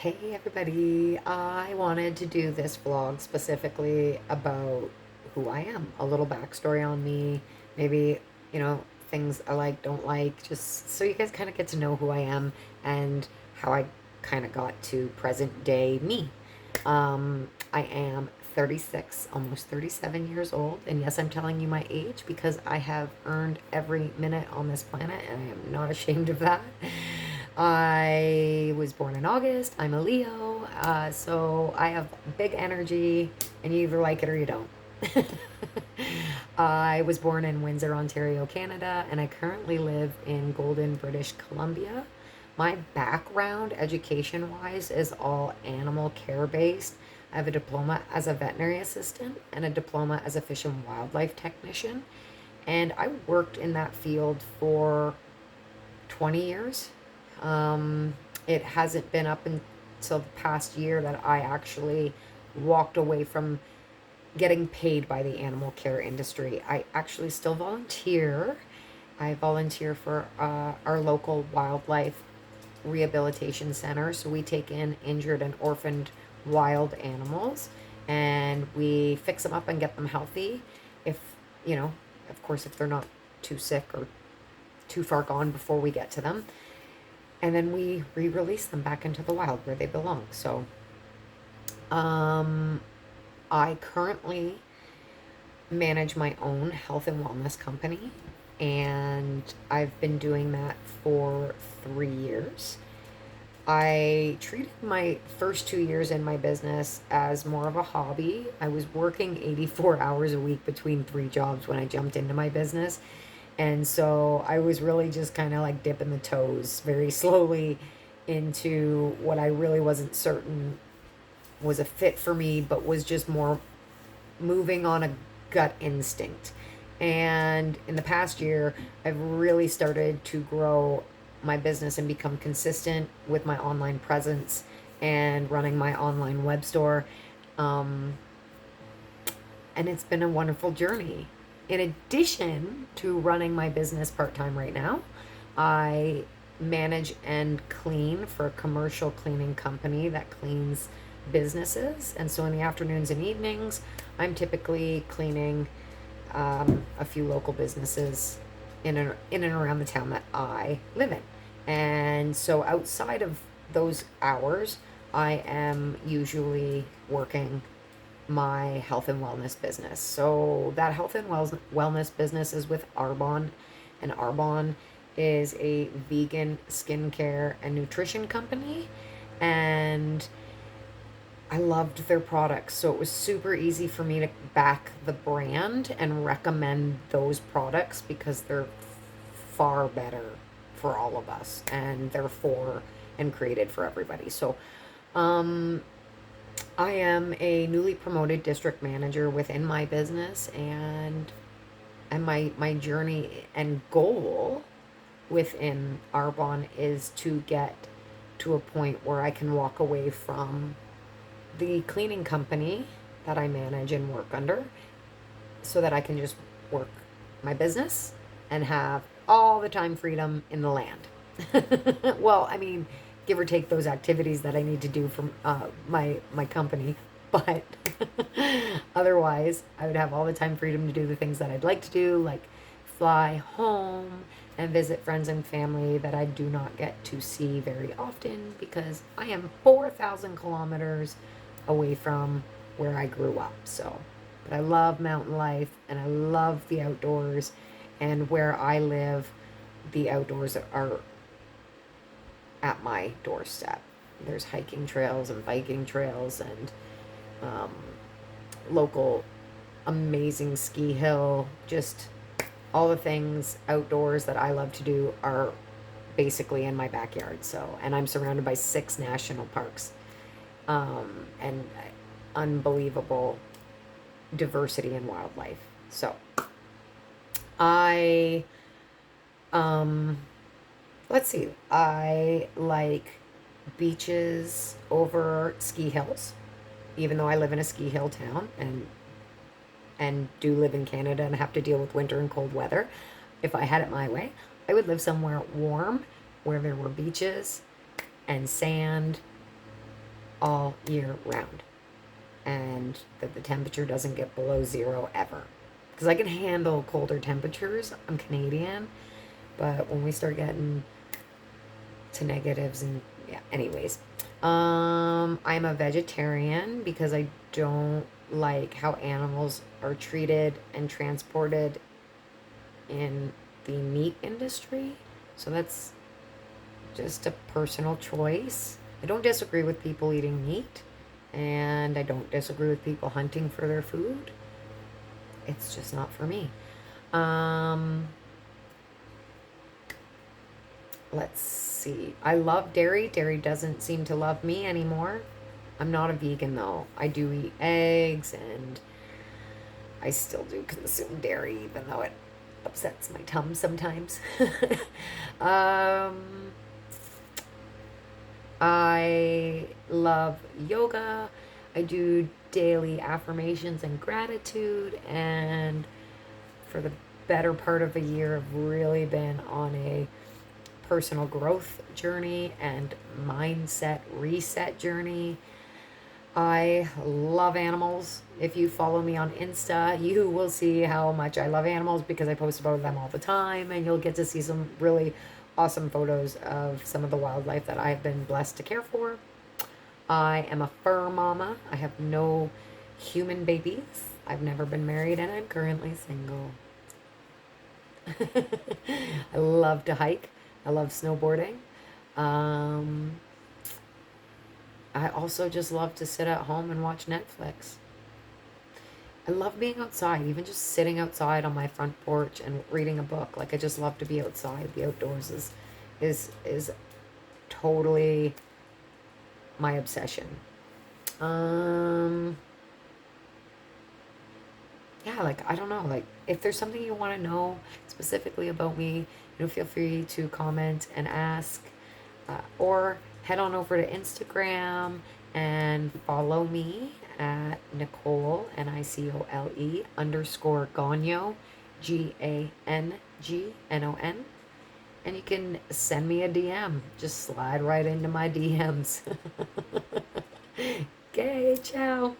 Hey everybody, I wanted to do this vlog specifically about who I am, a little backstory on me, maybe, you know, things I like, don't like, just so you guys kind of get to know who I am and how I kind of got to present day me. I am 36, almost 37 years old, and yes, I'm telling you my age because I have earned every minute on this planet and I am not ashamed of that. I was born in August. I'm a Leo. So I have big energy, and you either like it or you don't. I was born in Windsor, Ontario, Canada, and I currently live in Golden, British Columbia. My background, education wise, is all animal care based. I have a diploma as a veterinary assistant and a diploma as a fish and wildlife technician. And I worked in that field for 20 years. Um, it hasn't been up until the past year that I actually walked away from getting paid by the animal care industry. I actually still volunteer. I volunteer for our local wildlife rehabilitation center. So we take in injured and orphaned wild animals and we fix them up and get them healthy. If, you know, of course, if they're not too sick or too far gone before we get to them. And then we re-release them back into the wild where they belong. So, um, I currently manage my own health and wellness company, and I've been doing that for 3 years. I treated my first 2 years in my business as more of a hobby. I was working 84 hours a week between three jobs when I jumped into my business. And so I was really just kind of like dipping the toes very slowly into what I really wasn't certain was a fit for me, but was just more moving on a gut instinct. And in the past year, I've really started to grow my business and become consistent with my online presence and running my online web store. Um, and it's been a wonderful journey. In addition to running my business part time right now, I manage and clean for a commercial cleaning company that cleans businesses. And so in the afternoons and evenings, I'm typically cleaning a few local businesses in and around the town that I live in. And so outside of those hours, I am usually working my health and wellness business. So that health and wellness business is with Arbonne, and Arbonne is a vegan skincare and nutrition company, and I loved their products. So it was super easy for me to back the brand and recommend those products because they're far better for all of us and they're for and created for everybody. So um I am a newly promoted district manager within my business, and my journey and goal within Arbonne is to get to a point where I can walk away from the cleaning company that I manage and work under so that I can just work my business and have all the time freedom in the land. Well, I mean, give or take those activities that I need to do for my company, but otherwise, I would have all the time freedom to do the things that I'd like to do, like fly home and visit friends and family that I do not get to see very often because I am 4,000 kilometers away from where I grew up. So, but I love mountain life and I love the outdoors, and where I live, the outdoors are at my doorstep. There's hiking trails and biking trails and um, local amazing ski hill. Just all the things outdoors that I love to do are basically in my backyard. So, and I'm surrounded by 6 national parks and unbelievable diversity in wildlife. So, I um, let's see. I like beaches over ski hills, even though I live in a ski hill town and do live in Canada and have to deal with winter and cold weather. If I had it my way, I would live somewhere warm where there were beaches and sand all year round, and that the temperature doesn't get below zero ever. Because I can handle colder temperatures. I'm Canadian, but when we start getting to negatives and yeah, anyways. I'm a vegetarian because I don't like how animals are treated and transported in the meat industry. So that's just a personal choice. I don't disagree with people eating meat, and I don't disagree with people hunting for their food. It's just not for me. Um, let's see. I love dairy. Dairy doesn't seem to love me anymore. I'm not a vegan though. I do eat eggs and I still do consume dairy even though it upsets my tum sometimes. um, I love yoga. I do daily affirmations and gratitude, and for the better part of a year, I've really been on a personal growth journey and mindset reset journey. I love animals. If you follow me on Insta, you will see how much I love animals because I post about them all the time, and you'll get to see some really awesome photos of some of the wildlife that I've been blessed to care for. I am a fur mama. I have no human babies. I've never been married, and I'm currently single. I love to hike. I love snowboarding. Um, I also just love to sit at home and watch Netflix. I love being outside, even just sitting outside on my front porch and reading a book. Like I just love to be outside. The outdoors is totally my obsession. Um yeah, like I don't know, like if there's something you want to know specifically about me, feel free to comment and ask, or head on over to Instagram and follow me at Nicole NICOLE underscore Gagnon GANGNON, and you can send me a DM. Just slide right into my DMs. Okay, ciao.